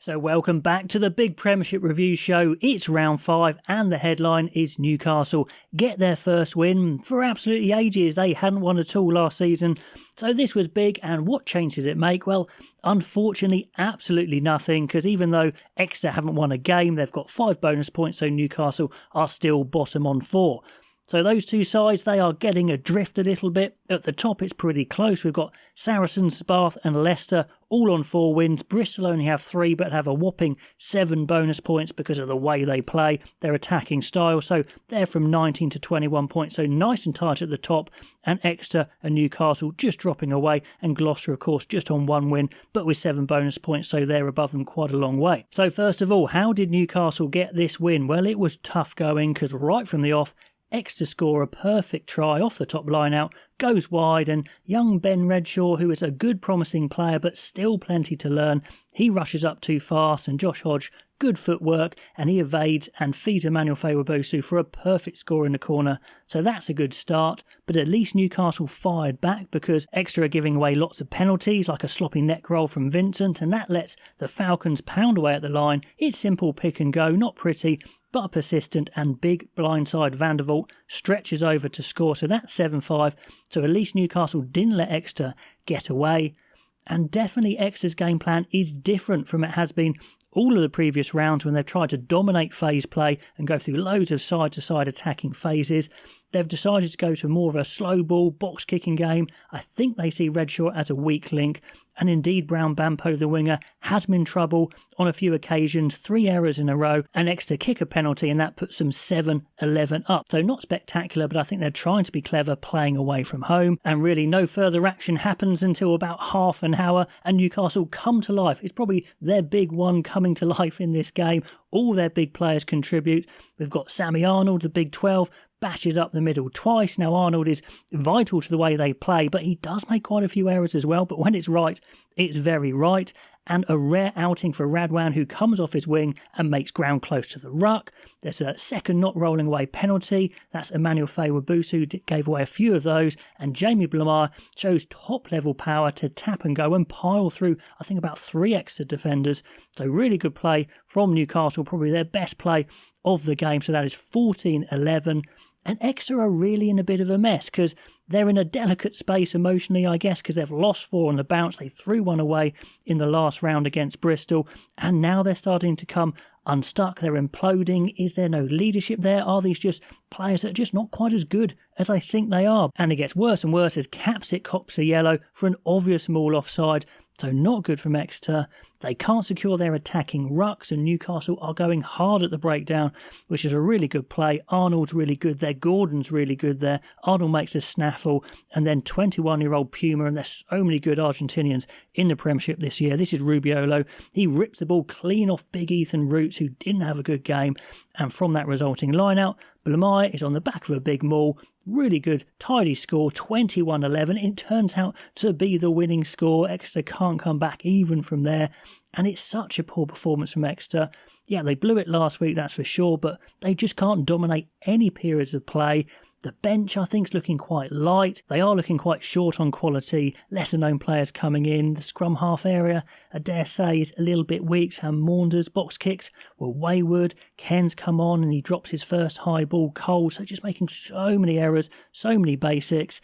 So welcome back to the big Premiership review show. It's round 5 and the headline is Newcastle get their first win. For absolutely ages they hadn't won at all last season. So this was big, and what change did it make? Well, unfortunately absolutely nothing, because even though Exeter haven't won a game, they've got 5 bonus points, so Newcastle are still bottom on 4. So those two sides, they are getting adrift a little bit. At the top, it's pretty close. We've got Saracens, Bath and Leicester all on 4 wins. Bristol only have 3, but have a whopping 7 bonus points because of the way they play, their attacking style. So they're from 19 to 21 points, so nice and tight at the top. And Exeter and Newcastle just dropping away. And Gloucester, of course, just on 1 win, but with 7 bonus points, so they're above them quite a long way. So first of all, how did Newcastle get this win? Well, it was tough going, because right from the off, Exeter score a perfect try off the top line out, goes wide, and young Ben Redshaw, who is a good promising player but still plenty to learn, he rushes up too fast, and Josh Hodge, good footwork, and he evades and feeds Emmanuel Fawebusu for a perfect score in the corner. So that's a good start, but at least Newcastle fired back, because Exeter are giving away lots of penalties, like a sloppy neck roll from Vincent, and that lets the Falcons pound away at the line. It's simple pick and go, not pretty, but a persistent and big blindside Vandervoort stretches over to score. So that's 7-5. So at least Newcastle didn't let Exeter get away. And definitely Exeter's game plan is different from it has been all of the previous rounds when they've tried to dominate phase play and go through loads of side-to-side attacking phases. They've decided to go to more of a slow ball, box-kicking game. I think they see Redshaw as a weak link. And indeed, Brown Bampo, the winger, has been in trouble on a few occasions, 3 errors in a row, and Exeter kick a penalty, and that puts them 7-11 up. So not spectacular, but I think they're trying to be clever playing away from home. And really no further action happens until about half an hour, and Newcastle come to life. It's probably their big one coming to life in this game. All their big players contribute. We've got Sammy Arnold, the big 12, bashes up the middle twice. Now Arnold is vital to the way they play, but he does make quite a few errors as well. But when it's right, it's very right. And a rare outing for Radwan, who comes off his wing and makes ground close to the ruck. There's a second not rolling away penalty. That's Emmanuel Fawebusu, who gave away a few of those. And Jamie Blamire shows top level power to tap and go and pile through, I think, about 3 Exeter defenders. So really good play from Newcastle, probably their best play of the game. So that is 14-11. And Exeter are really in a bit of a mess, because they're in a delicate space emotionally, I guess, because they've lost 4 on the bounce. They threw 1 away in the last round against Bristol, and now they're starting to come unstuck. They're imploding. Is there no leadership there? Are these just players that are just not quite as good as I think they are? And it gets worse and worse as Capsick cops a yellow for an obvious maul offside. So not good from Exeter. They can't secure their attacking rucks, and Newcastle are going hard at the breakdown, which is a really good play. Arnold's really good there. Gordon's really good there. Arnold makes a snaffle, and then 21-year-old Puma, and there's so many good Argentinians in the Premiership this year. This is Rubiolo. He rips the ball clean off big Ethan Roots, who didn't have a good game, and from that resulting line-out, Blamire is on the back of a big maul. Really good, tidy score, 21-11. It turns out to be the winning score. Exeter can't come back even from there. And it's such a poor performance from Exeter. Yeah, they blew it last week, that's for sure, but they just can't dominate any periods of play. The bench, I think, is looking quite light. They are looking quite short on quality. Lesser-known players coming in. The scrum half area, I dare say, is a little bit weak. Sam Maunders' box kicks were wayward. Ken's come on and he drops his first high ball cold. So just making so many errors, so many basics.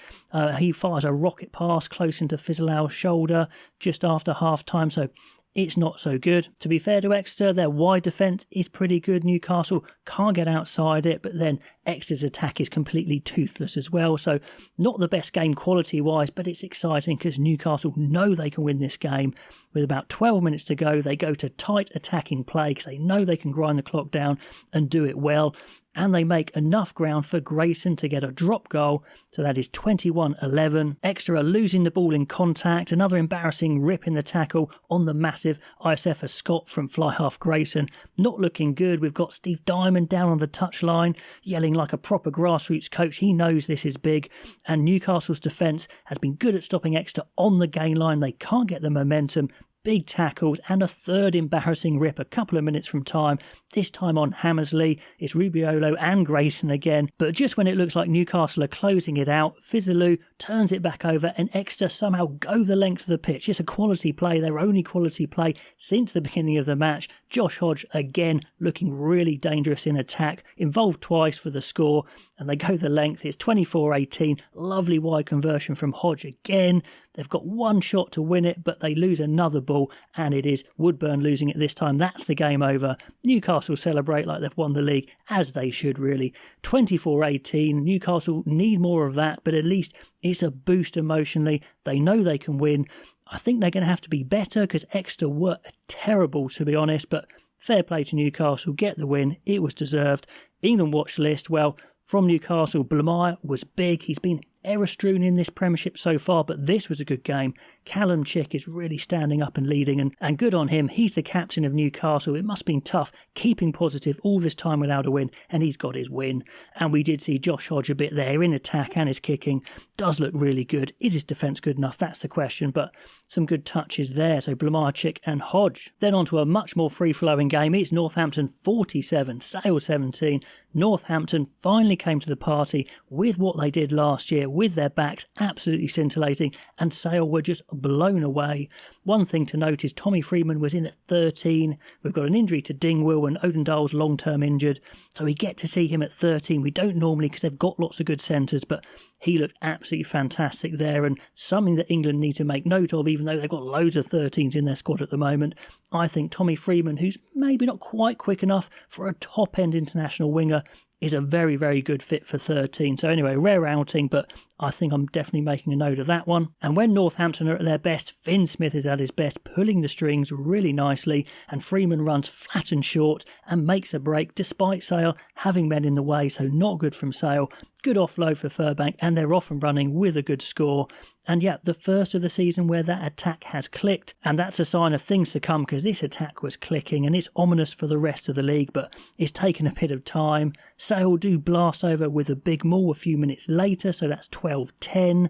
He fires a rocket pass close into Fizzleau's shoulder just after half-time. So it's not so good. To be fair to Exeter, their wide defence is pretty good. Newcastle can't get outside it, but then Exeter's attack is completely toothless as well. So not the best game quality-wise, but it's exciting because Newcastle know they can win this game. With about 12 minutes to go, they go to tight attacking play because they know they can grind the clock down and do it well. And they make enough ground for Grayson to get a drop goal. So that is 21-11. Exeter are losing the ball in contact. Another embarrassing rip in the tackle on the massive ISF Scott from fly half Grayson. Not looking good. We've got Steve Diamond down on the touchline, yelling like a proper grassroots coach. He knows this is big. And Newcastle's defence has been good at stopping Exeter on the gain line. They can't get the momentum. big tackles, and a third embarrassing rip a couple of minutes from time, this time on Hammersley. It's Rubiolo and Grayson again, but just when it looks like Newcastle are closing it out, Fizalou turns it back over and Exeter somehow go the length of the pitch. It's a quality play, their only quality play since the beginning of the match. Josh Hodge again looking really dangerous in attack, involved twice for the score, and they go the length. It's 24-18, lovely wide conversion from Hodge again. They've got one shot to win it, but they lose another ball, and it is Woodburn losing it this time. That's the game over. Newcastle celebrate like they've won the league, as they should really. 24-18, Newcastle need more of that, but at least it's a boost emotionally. They know they can win. I think they're going to have to be better because Exeter were terrible, to be honest, but fair play to Newcastle, get the win. It was deserved. England watch list, well, from Newcastle, Blamire was big. He's been error-strewn in this Premiership so far, but this was a good game. Callum Chick is really standing up and leading, and good on him. He's the captain of Newcastle. It must have been tough keeping positive all this time without a win, and he's got his win. And we did see Josh Hodge a bit there in attack, and his kicking does look really good. Is his defence good enough? That's the question, but some good touches there. So Blamire, Chick and Hodge. Then on to a much more free-flowing game. It's Northampton 47, Sale 17. Northampton finally came to the party with what they did last year, with their backs absolutely scintillating, and Sale were just blown away. One thing to note is Tommy Freeman was in at 13. We've got an injury to Dingwall, and Odendahl's long-term injured, so we get to see him at 13. We don't normally because they've got lots of good centres, but he looked absolutely fantastic there, and something that England need to make note of, even though they've got loads of 13s in their squad at the moment. I think Tommy Freeman, who's maybe not quite quick enough for a top-end international winger, is a very, very good fit for 13. So anyway, rare outing, but I think I'm definitely making a note of that one. And when Northampton are at their best, Finn Smith is at his best, pulling the strings really nicely, and Freeman runs flat and short and makes a break, despite Sale having men in the way, so not good from Sale. Good offload for Furbank, and they're off and running with a good score. And yeah, the first of the season where that attack has clicked, and that's a sign of things to come, because this attack was clicking, and it's ominous for the rest of the league, but it's taken a bit of time. Sale do blast over with a big maul a few minutes later, so that's 12-10.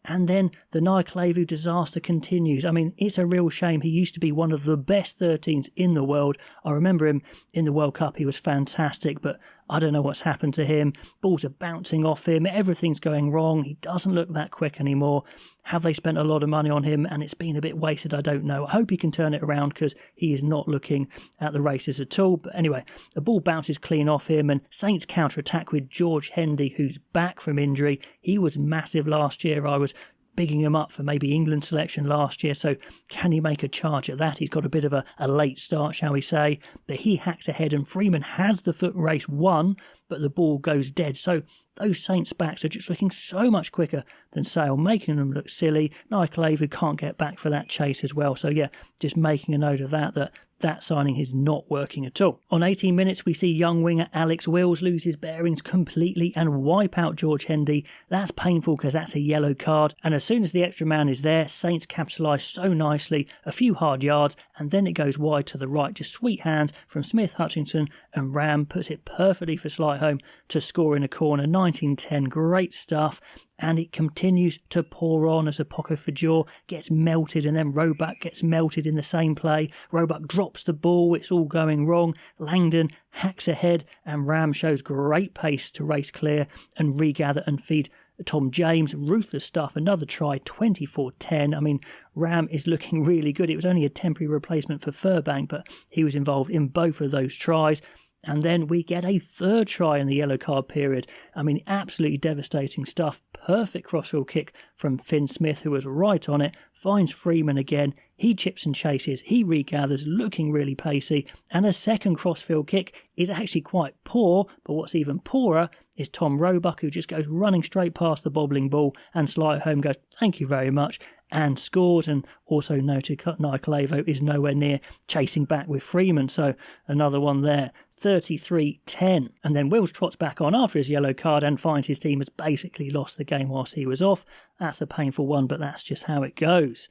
And then the Nyclavu disaster continues. I mean, it's a real shame. He used to be one of the best 13s in the world. I remember him in the World Cup. He was fantastic, but I don't know what's happened to him. Balls are bouncing off him. Everything's going wrong. He doesn't look that quick anymore. Have they spent a lot of money on him and it's been a bit wasted? I don't know. I hope he can turn it around because he is not looking at the races at all. But anyway, the ball bounces clean off him, and Saints counter-attack with George Hendy, who's back from injury. He was massive last year. I was bigging him up for maybe England selection last year, so can he make a charge at that? He's got a bit of a late start, shall we say, but he hacks ahead, and Freeman has the foot race won, but the ball goes dead. So those Saints backs are just looking so much quicker than Sale, making them look silly. Nyclavu can't get back for that chase as well, so yeah, just making a note of that signing is not working at all. On 18 minutes, we see young winger Alex Wills lose his bearings completely and wipe out George Hendy. That's painful because that's a yellow card. And as soon as the extra man is there, Saints capitalise so nicely, a few hard yards, and then it goes wide to the right. Just sweet hands from Smith, Hutchinson, and Ram puts it perfectly for Slightholme to score in a corner. 19-10, great stuff. And it continues to pour on as Apoko Fajor gets melted, and then Roebuck gets melted in the same play. Roebuck drops the ball, it's all going wrong. Langdon hacks ahead, and Ram shows great pace to race clear and regather and feed Tom James. Ruthless stuff, another try, 24-10. I mean, Ram is looking really good. It was only a temporary replacement for Furbank, but he was involved in both of those tries. And then we get a third try in the yellow card period. I mean, absolutely devastating stuff. Perfect crossfield kick from Finn Smith, who was right on it. Finds Freeman again. He chips and chases. He regathers, looking really pacey. And a second crossfield kick is actually quite poor. But what's even poorer is Tom Roebuck, who just goes running straight past the bobbling ball. And Slightholme goes, thank you very much, and scores. And also noted Nyclavu is nowhere near chasing back with Freeman. So another one there. 33-10. And then Wills trots back on after his yellow card and finds his team has basically lost the game whilst he was off. That's a painful one, but that's just how it goes.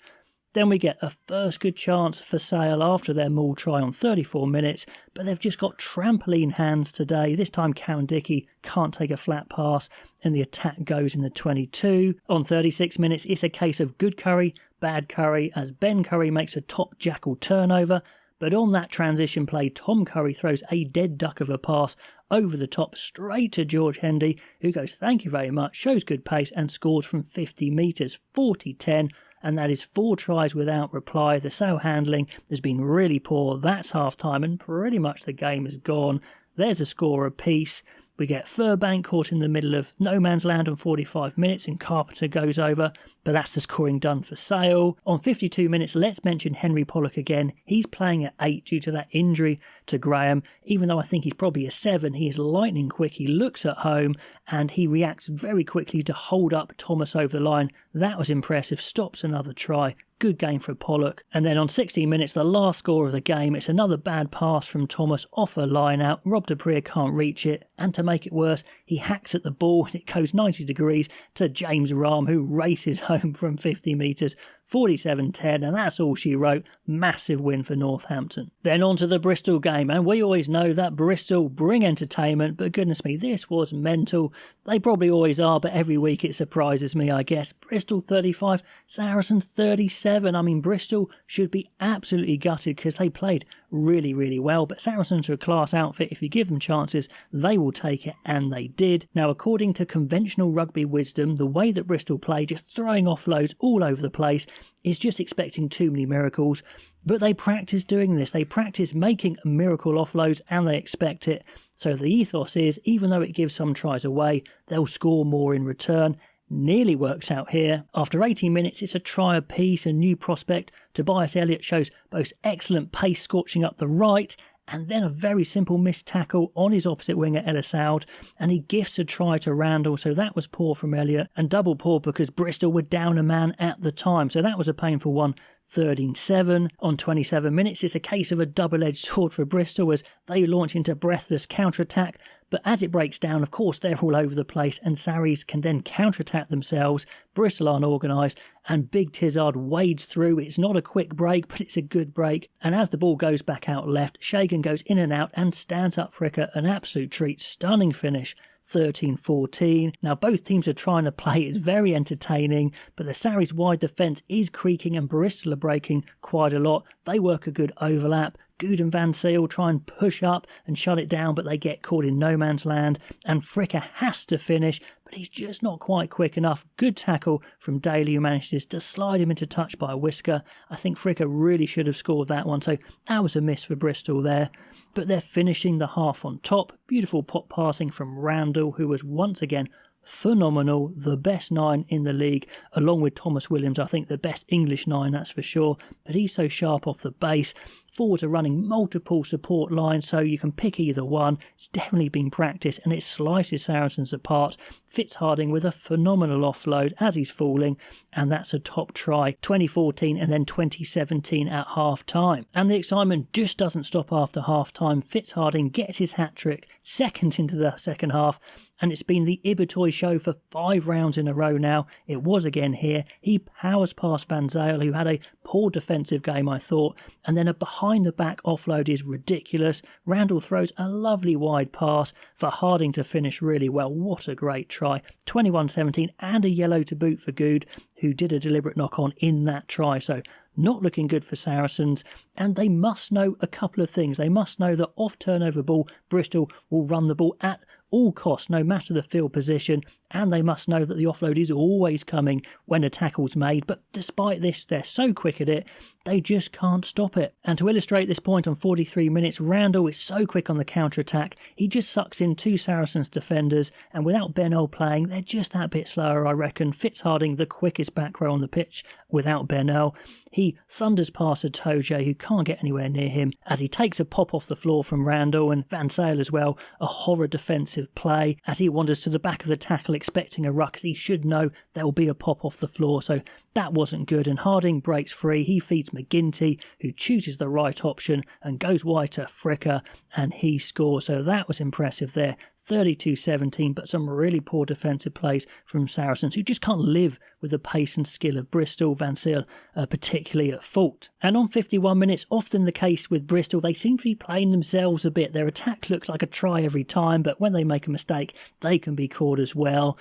Then we get a first good chance for Sale after their maul try on 34 minutes, but they've just got trampoline hands today. This time Cowan Dickey can't take a flat pass and the attack goes in the 22. On 36 minutes, it's a case of good Curry, bad Curry, as Ben Curry makes a top jackal turnover. But on that transition play, Tom Curry throws a dead duck of a pass over the top straight to George Hendy, who goes, thank you very much, shows good pace and scores from 50 metres, 40-10. And that is 4 tries without reply. The Sale handling has been really poor. That's half-time and pretty much the game is gone. There's a score apiece. We get Furbank caught in the middle of no man's land on 45 minutes and Carpenter goes over, but that's the scoring done for Sale. On 52 minutes, let's mention Henry Pollock again. He's playing at 8 due to that injury to Graham. Even though I think he's probably a 7, he is lightning quick. He looks at home and he reacts very quickly to hold up Thomas over the line. That was impressive. Stops another try. Good game for Pollock. And then on 16 minutes, the last score of the game, it's another bad pass from Thomas off a line out. Rob de Prier can't reach it. And to make it worse, he hacks at the ball and it goes 90 degrees to James Rahm, who races home from 50 metres. 47-10, and that's all she wrote. Massive win for Northampton. Then on to the Bristol game, and we always know that Bristol bring entertainment, but goodness me, this was mental. They probably always are, but every week it surprises me, I guess. Bristol 35, Saracens 37. I mean, Bristol should be absolutely gutted because they played really, really well, but Saracens are a class outfit. If you give them chances, they will take it, and they did. Now, according to conventional rugby wisdom, the way that Bristol play, just throwing offloads all over the place, is just expecting too many miracles. But they practice doing this. They practice making miracle offloads, and they expect it. So the ethos is, even though it gives some tries away, they'll score more in return. Nearly works out here. After 18 minutes, it's a try apiece. A new prospect, Tobias Elliott, shows both excellent pace scorching up the right, and then a very simple missed tackle on his opposite winger, Ellis Auld, and he gifts a try to Randall, so that was poor from Elliott, and double poor because Bristol were down a man at the time, so that was a painful one. 13-7. On 27 minutes, it's a case of a double-edged sword for Bristol as they launch into breathless counter-attack, but as it breaks down, of course, they're all over the place, and Sarries can then counter-attack themselves. Bristol aren't organised, and Big Tizard wades through. It's not a quick break, but it's a good break. And as the ball goes back out left, Shagan goes in and out and stands up Fricker. An absolute treat. Stunning finish. 13-14. Now both teams are trying to play. It's very entertaining, but the Sarries wide defence is creaking and Bristol are breaking quite a lot. They work a good overlap. Good and Van Seal try and push up and shut it down, but they get caught in no man's land, and Fricker has to finish, but he's just not quite quick enough. Good tackle from Daly, who manages to slide him into touch by a whisker. I think Fricker really should have scored that one, so that was a miss for Bristol there. But they're finishing the half on top. Beautiful pop passing from Randall, who was once again phenomenal, the best 9 in the league, along with Thomas Williams. I think the best English 9, that's for sure, but he's so sharp off the base. Forwards are running multiple support lines, so you can pick either one. It's definitely been practiced, and it slices Saracens apart. Fitzharding with a phenomenal offload as he's falling, and that's a top try. 2014 and then 2017 at half-time. And the excitement just doesn't stop after half-time. Fitzharding gets his hat-trick, second into the second half, and it's been the Ibertoy show for 5 rounds in a row now. It was again here. He powers past Van Zale, who had a poor defensive game, I thought, and then a behind-the-back offload is ridiculous. Randall throws a lovely wide pass for Harding to finish really well. What a great try. 21-17 and a yellow to boot for Good, who did a deliberate knock-on in that try, so not looking good for Saracens, and they must know a couple of things. They must know that off turnover ball, Bristol will run the ball at all costs, no matter the field position, and they must know that the offload is always coming when a tackle's made, but despite this, they're so quick at it, they just can't stop it. And to illustrate this point, on 43 minutes, Randall is so quick on the counter-attack, he just sucks in 2 Saracens defenders, and without Bennell playing, they're just that bit slower, I reckon. Fitzharding, the quickest back row on the pitch without Bennell. He thunders past Atoje, who can't get anywhere near him, as he takes a pop off the floor from Randall, and Van Zale as well, a horror defensive play, as he wanders to the back of the tackle expecting a ruck, as he should know there will be a pop off the floor, so that wasn't good, and Harding breaks free. He feeds McGinty, who chooses the right option and goes wide to Fricker, and he scores, so that was impressive there. 32-17, but some really poor defensive plays from Saracens, who just can't live with the pace and skill of Bristol. Van Zyl particularly at fault. And on 51 minutes, often the case with Bristol, they seem to be playing themselves a bit. Their attack looks like a try every time, but when they make a mistake, they can be caught as well.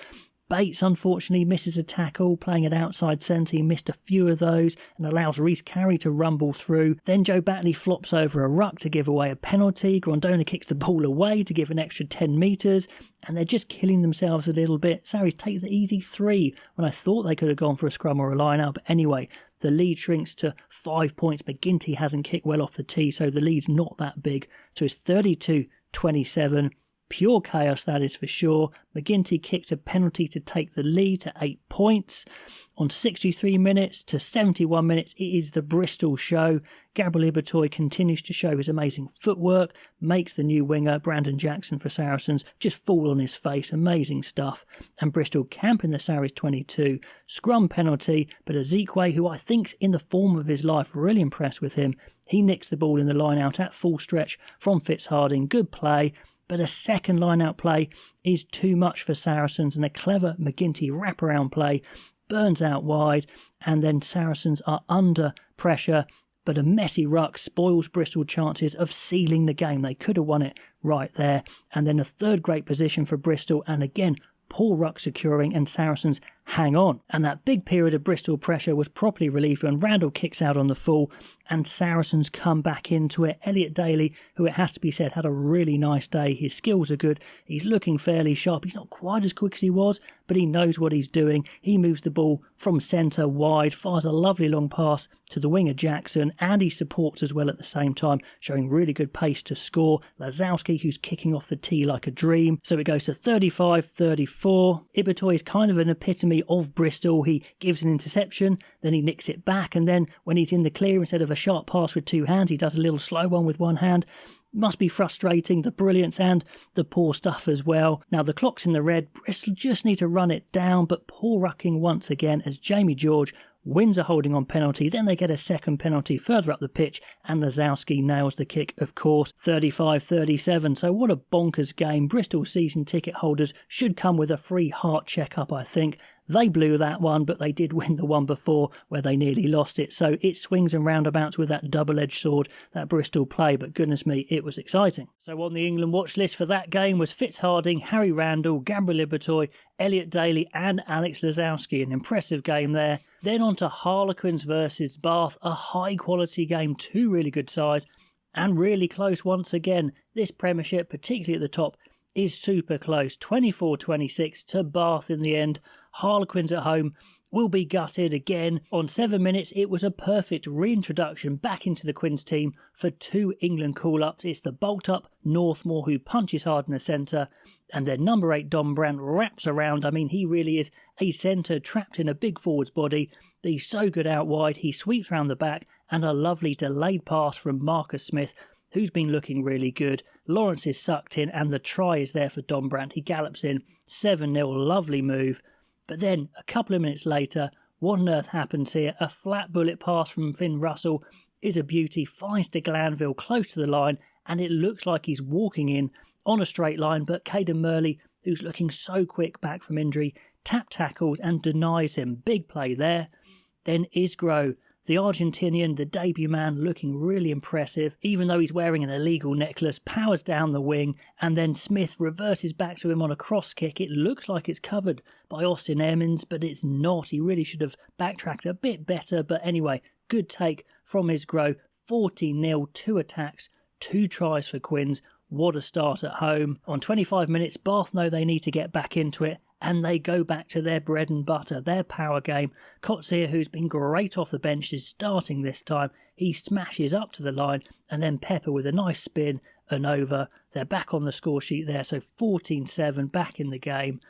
Bates, unfortunately, misses a tackle, playing at outside centre. He missed a few of those and allows Rhys Carey to rumble through. Then Joe Batley flops over a ruck to give away a penalty. Grondona kicks the ball away to give an extra 10 metres, and they're just killing themselves a little bit. Sarries take the easy 3 when I thought they could have gone for a scrum or a line-out, but anyway, the lead shrinks to 5 points. McGinty hasn't kicked well off the tee, so the lead's not that big. So it's 32-27. Pure chaos, that is for sure. McGinty kicks a penalty to take the lead to 8 points. On 63 minutes to 71 minutes, it is the Bristol show. Gabriel Ibitoy continues to show his amazing footwork, makes the new winger, Brandon Jackson for Saracens, just fall on his face. Amazing stuff. And Bristol camp in the Sarries 22. Scrum penalty, but Ezekwe, who I think's in the form of his life, really impressed with him. He nicks the ball in the line out at full stretch from Fitzharding. Good play. But a second line-out play is too much for Saracens, and a clever McGinty wraparound play burns out wide, and then Saracens are under pressure, but a messy ruck spoils Bristol chances of sealing the game. They could have won it right there. And then a third great position for Bristol, and again, poor ruck securing, and Saracens hang on. And that big period of Bristol pressure was properly relieved when Randall kicks out on the full and Saracens come back into it. Elliot Daly, who it has to be said had a really nice day. His skills are good. He's looking fairly sharp. He's not quite as quick as he was, but he knows what he's doing. He moves the ball from centre wide, fires a lovely long pass to the winger Jackson, and he supports as well at the same time, showing really good pace to score. Lazowski, who's kicking off the tee like a dream. So it goes to 35-34. Ibitoy is kind of an epitome of Bristol. He gives an interception, then he nicks it back, and then when he's in the clear, instead of a sharp pass with two hands, he does a little slow one with one hand. Must be frustrating, the brilliance and the poor stuff as well. Now the clock's in the red. Bristol just need to run it down, but poor rucking once again as Jamie George wins a holding on penalty. Then they get a second penalty further up the pitch, and Lazowski nails the kick, of course. 35-37. So what a bonkers game. Bristol season ticket holders should come with a free heart check-up, I think. They blew that one, but they did win the one before where they nearly lost it. So it swings and roundabouts with that double-edged sword, that Bristol play. But goodness me, it was exciting. So on the England watch list for that game was Fitzharding, Harry Randall, Gabriel Ibitoy, Elliot Daly and Alex Lazowski. An impressive game there. Then on to Harlequins versus Bath. A high-quality game, two really good sides and really close once again. This Premiership, particularly at the top, is super close. 24-26 to Bath in the end. Harlequins at home will be gutted again. On 7 minutes, it was a perfect reintroduction back into the Quins team for two England call-ups. It's the bulked-up Northmore who punches hard in the centre, and then number 8 Dom Brandt wraps around. I mean, he really is a centre trapped in a big forward's body, but he's so good out wide. He sweeps round the back, and a lovely delayed pass from Marcus Smith, who's been looking really good. Lawrence is sucked in, and the try is there for Dom Brandt. He gallops in, 7-0, lovely move. But then, a couple of minutes later, what on earth happens here? A flat bullet pass from Finn Russell is a beauty, finds de Glanville close to the line, and it looks like he's walking in on a straight line, but Caden Murley, who's looking so quick back from injury, tap tackles and denies him. Big play there. Then Isgro, the Argentinian, the debut man, looking really impressive, even though he's wearing an illegal necklace, powers down the wing, and then Smith reverses back to him on a cross kick. It looks like it's covered by Austin Emmons, but it's not. He really should have backtracked a bit better, but anyway, good take from Isgro. 14-0, 2 attacks, 2 tries for Quins. What a start at home. On 25 minutes, Bath know they need to get back into it, and they go back to their bread and butter, their power game. Kotzier, who's been great off the bench, is starting this time. He smashes up to the line, and then Pepper with a nice spin and over. They're back on the score sheet there, so 14-7, back in the game.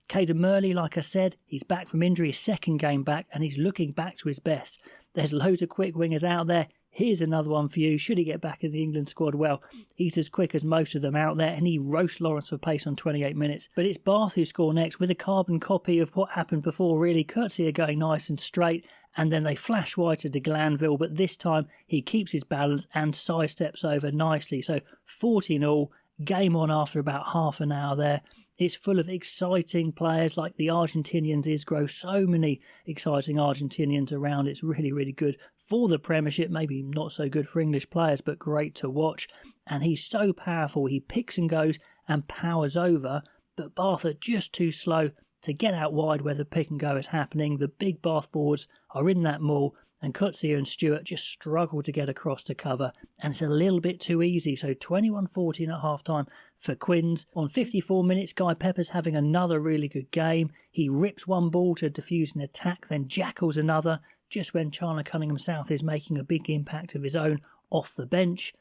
Caden Murley, like I said, he's back from injury, his second game back, and he's looking back to his best. There's loads of quick wingers out there. Here's another one for you. Should he get back in the England squad? Well, he's as quick as most of them out there, and he roasts Lawrence for pace on 28 minutes. But it's Bath who score next with a carbon copy of what happened before, really. Kotzier going nice and straight, and then they flash wide to de Glanville, but this time he keeps his balance and sidesteps over nicely. So 14-all, game on after about half an hour there. It's full of exciting players like the Argentinians Isgro. So many exciting Argentinians around. It's really, really good for the Premiership. Maybe not so good for English players, but great to watch. And he's so powerful. He picks and goes and powers over. But Bath are just too slow to get out wide where the pick and go is happening. The big Bath forwards are in that maul, and Coetzee and Stewart just struggle to get across to cover, and it's a little bit too easy. So 21-14 at half-time for Quins. On 54 minutes, Guy Pepper's having another really good game. He rips one ball to defuse an attack, then jackals another, just when Chandler Cunningham South is making a big impact of his own off the bench.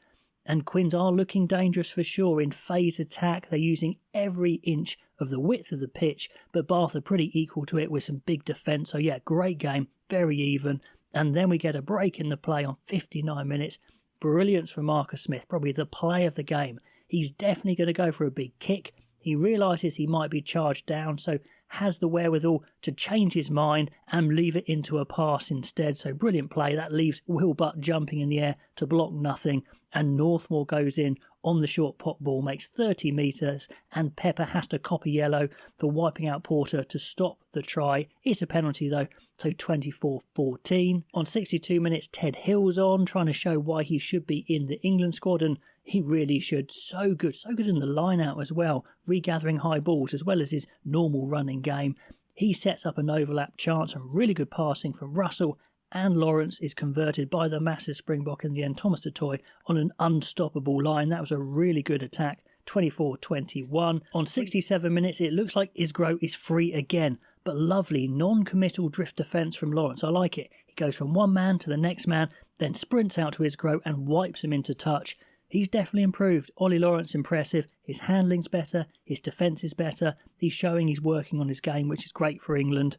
And Quins are looking dangerous for sure in phase attack. They're using every inch of the width of the pitch, but Bath are pretty equal to it with some big defence. So yeah, great game, very even. And then we get a break in the play on 59 minutes. Brilliance from Marcus Smith, probably the play of the game. He's definitely going to go for a big kick. He realises he might be charged down, so has the wherewithal to change his mind and leave it into a pass instead. So brilliant play. That leaves Will Butt jumping in the air to block nothing. And Northmour goes in on the short pop ball, makes 30 metres, and Pepper has to cop a yellow for wiping out Porter to stop the try. It's a penalty though, so 24-14. On 62 minutes, Ted Hill's on, trying to show why he should be in the England squad, and he really should. So good in the line-out as well, regathering high balls as well as his normal running game. He sets up an overlap chance and really good passing from Russell, and Lawrence is converted by the massive Springbok in the end, Thomas Dutoy, on an unstoppable line. That was a really good attack, 24-21. On 67 minutes, it looks like Isgro is free again, but lovely non-committal drift defence from Lawrence. I like it. He goes from one man to the next man, then sprints out to Isgro and wipes him into touch. He's definitely improved. Ollie Lawrence impressive. His handling's better. His defence is better. He's showing he's working on his game, which is great for England.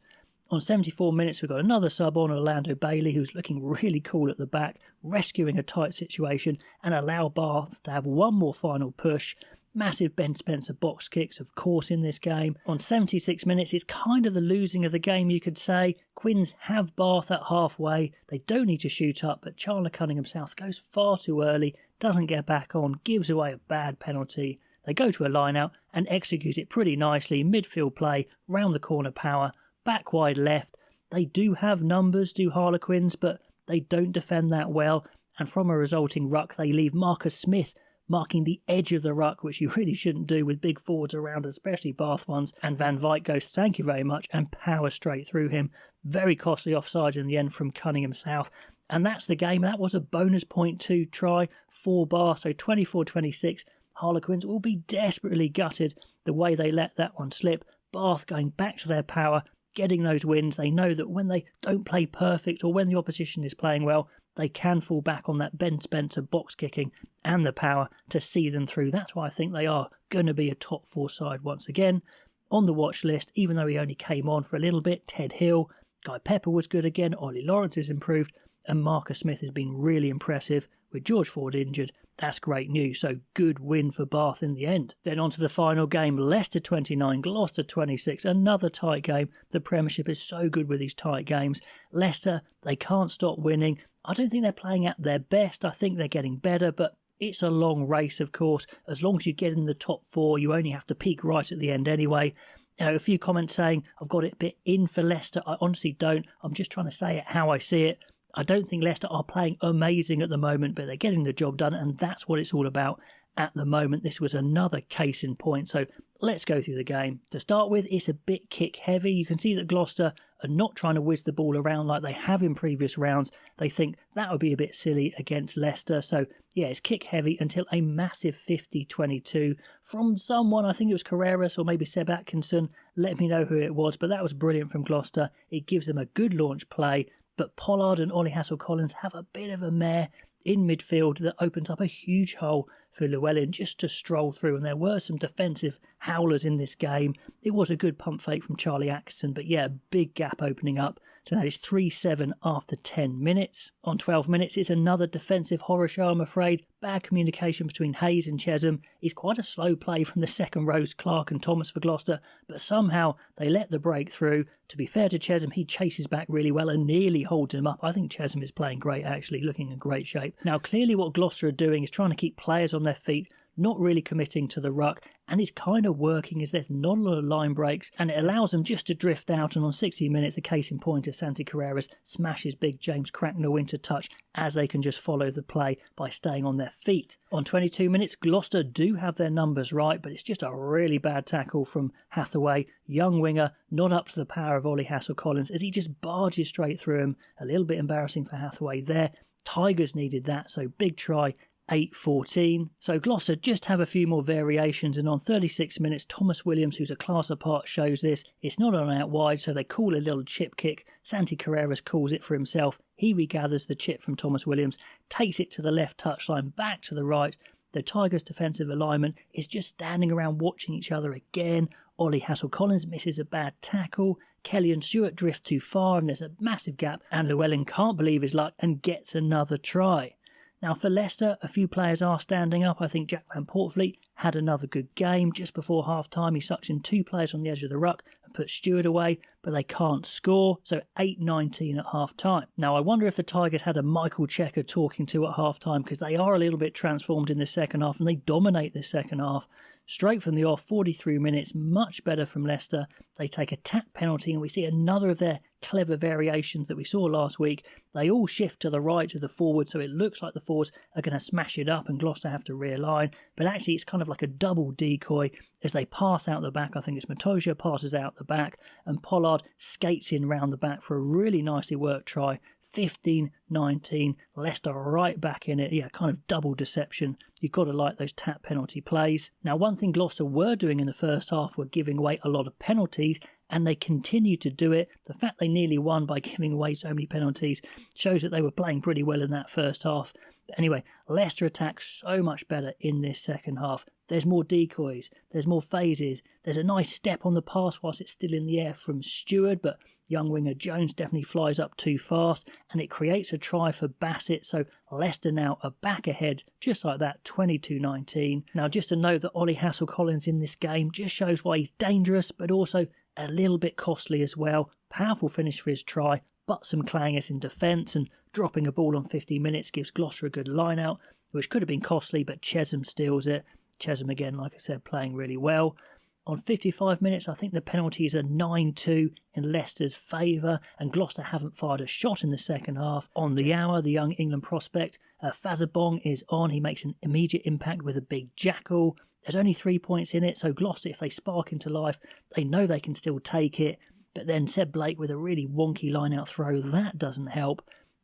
On 74 minutes, we've got another sub on, Orlando Bailey, who's looking really cool at the back, rescuing a tight situation and allow Bath to have one more final push. Massive Ben Spencer box kicks, of course, in this game. On 76 minutes, it's kind of the losing of the game, you could say. Quins have Bath at halfway. They don't need to shoot up, but Chandler Cunningham South goes far too early, doesn't get back on, gives away a bad penalty. They go to a line-out and execute it pretty nicely. Midfield play, round the corner power, back wide left. They do have numbers, do Harlequins, but they don't defend that well. And from a resulting ruck, they leave Marcus Smith marking the edge of the ruck, which you really shouldn't do with big forwards around, especially Bath ones. And Van Wyk goes, thank you very much, and power straight through him. Very costly offside in the end from Cunningham South. And that's the game. That was a bonus point to try for Bath. So 24-26. Harlequins will be desperately gutted the way they let that one slip. Bath going back to their power, getting those wins. They know that when they don't play perfect or when the opposition is playing well, they can fall back on that Ben Spencer box kicking and the power to see them through. That's why I think they are going to be a top four side once again. On the watch list, even though he only came on for a little bit, Ted Hill, Guy Pepper was good again, Ollie Lawrence has improved, and Marcus Smith has been really impressive. With George Ford injured, that's great news. So good win for Bath in the end. Then on to the final game, Leicester 29, Gloucester 26, another tight game. The Premiership is so good with these tight games. Leicester, they can't stop winning. I don't think they're playing at their best. I think they're getting better, but it's a long race, of course. As long as you get in the top four, you only have to peak right at the end anyway. You know, a few comments saying I've got it a bit in for Leicester. I honestly don't. I'm just trying to say it how I see it. I don't think Leicester are playing amazing at the moment, but they're getting the job done, and that's what it's all about at the moment. This was another case in point, so let's go through the game. To start with, it's a bit kick heavy. You can see that Gloucester are not trying to whiz the ball around like they have in previous rounds. They think that would be a bit silly against Leicester, so yeah, it's kick heavy until a massive 50-22 from someone. I think it was Carreras or maybe Seb Atkinson. Let me know who it was, but that was brilliant from Gloucester. It gives them a good launch play. But Pollard and Ollie Hassel-Collins have a bit of a mare in midfield that opens up a huge hole for Llewellyn just to stroll through. And there were some defensive howlers in this game. It was a good pump fake from Charlie Atkinson, but yeah, big gap opening up. So that is 3-7 after 10 minutes. On 12 minutes, it's another defensive horror show, I'm afraid. Bad communication between Hayes and Chesham. It's quite a slow play from the second rows, Clark and Thomas for Gloucester, but somehow they let the break through. To be fair to Chesham, he chases back really well and nearly holds him up. I think Chesham is playing great, actually, looking in great shape. Now, clearly what Gloucester are doing is trying to keep players on their feet, not really committing to the ruck, and it's kind of working as there's not a lot of line breaks, and it allows them just to drift out. And on 60 minutes, a case in point as Santi Carreras smashes big James Cracknell into touch, as they can just follow the play by staying on their feet. On 22 minutes, Gloucester do have their numbers right, but it's just a really bad tackle from Hathaway. Young winger, not up to the power of Ollie Hassel-Collins, as he just barges straight through him. A little bit embarrassing for Hathaway there. Tigers needed that, so big try, 8-14. So Gloucester just have a few more variations, and on 36 minutes, Thomas Williams, who's a class apart, shows this. It's not on out wide, so they call a little chip kick. Santi Carreras calls it for himself. He regathers the chip from Thomas Williams, takes it to the left touchline, back to the right. The Tigers' defensive alignment is just standing around watching each other again. Ollie Hassel-Collins misses a bad tackle. Kelly and Stewart drift too far, and there's a massive gap, and Llewellyn can't believe his luck and gets another try. Now for Leicester, a few players are standing up. I think Jack Van Portfleet had another good game. Just before half-time, he sucks in 2 players on the edge of the ruck and puts Stewart away, but they can't score, so 8-19 at half-time. Now I wonder if the Tigers had a Michael Checker talking to at half-time, because they are a little bit transformed in the second half, and they dominate the second half. Straight from the off, 43 minutes, much better from Leicester. They take a tap penalty, and we see another of their clever variations that we saw last week. They all shift to the right of the forward, so it looks like the forwards are going to smash it up and Gloucester have to realign. But actually, it's kind of like a double decoy as they pass out the back. I think it's Matosia passes out the back, and Pollard skates in round the back for a really nicely worked try. 15-19, Leicester right back in it. Yeah, kind of double deception. You've got to like those tap penalty plays. Now, one thing Gloucester were doing in the first half were giving away a lot of penalties, and they continue to do it. The fact they nearly won by giving away so many penalties shows that they were playing pretty well in that first half. But anyway, Leicester attacks so much better in this second half. There's more decoys, there's more phases, there's a nice step on the pass whilst it's still in the air from Stewart, but young winger Jones definitely flies up too fast, and it creates a try for Bassett, so Leicester now are back ahead, just like that, 22-19. Now just to note that Ollie Hassel-Collins in this game just shows why he's dangerous, but also a little bit costly as well. Powerful finish for his try, but some clangers in defence, and dropping a ball on 50 minutes gives Gloucester a good line out, which could have been costly, but Chesham steals it. Chesham again, like I said, playing really well. On 55 minutes, I think the penalties are 9-2 in Leicester's favour, and Gloucester haven't fired a shot in the second half. On the hour, the young England prospect, Fazabong, is on. He makes an immediate impact with a big jackal. There's only 3 points in it, so Gloucester, if they spark into life, they know they can still take it. But then Seb Blake with a really wonky line-out throw, that doesn't help.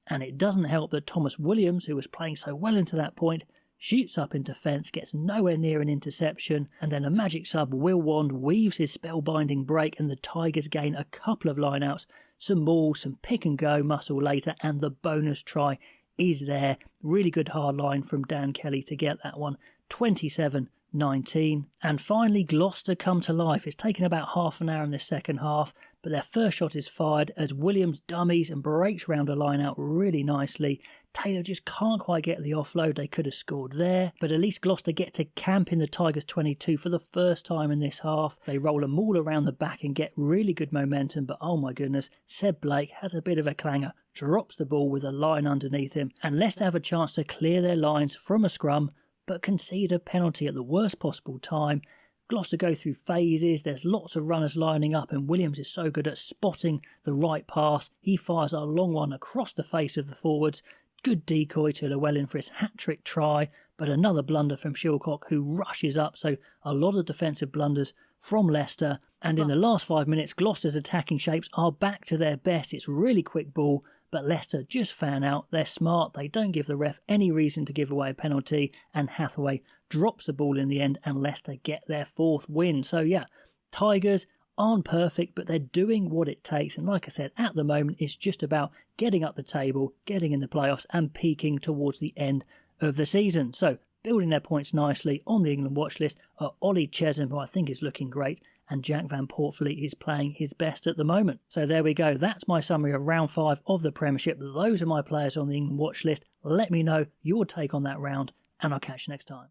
And it doesn't help that Thomas Williams, who was playing so well into that point, shoots up in defence, gets nowhere near an interception, and then a magic sub, Will Wand, weaves his spellbinding break, and the Tigers gain a couple of lineouts, some balls, some pick and go muscle later, and the bonus try is there. Really good hard line from Dan Kelly to get that one. 27-19. And finally, Gloucester come to life. It's taken about half an hour in the second half, but their first shot is fired as Williams dummies and breaks round a line out really nicely. Taylor just can't quite get the offload. They could have scored there, but at least Gloucester get to camp in the Tigers 22 for the first time in this half. They roll them all around the back and get really good momentum, but oh my goodness, Seb Blake has a bit of a clanger, drops the ball with a line underneath him, and Leicester have a chance to clear their lines from a scrum, but concede a penalty at the worst possible time. Gloucester go through phases, there's lots of runners lining up, and Williams is so good at spotting the right pass. He fires a long one across the face of the forwards. Good decoy to Llewellyn for his hat-trick try, but another blunder from Shilcock, who rushes up, so a lot of defensive blunders from Leicester. And in the last 5 minutes, Gloucester's attacking shapes are back to their best. It's really quick ball, but Leicester just fan out. They're smart, they don't give the ref any reason to give away a penalty, and Hathaway drops the ball in the end, and Leicester get their 4th win. So yeah, Tigers aren't perfect, but they're doing what it takes, and like I said, at the moment it's just about getting up the table, getting in the playoffs, and peaking towards the end of the season. So building their points nicely on the England watch list are Ollie Chesham, who I think is looking great, and Jack Van Portfleet is playing his best at the moment. So there we go, that's my summary of round 5 of the Premiership. Those are my players on the England watch list. Let me know your take on that round, and I'll catch you next time.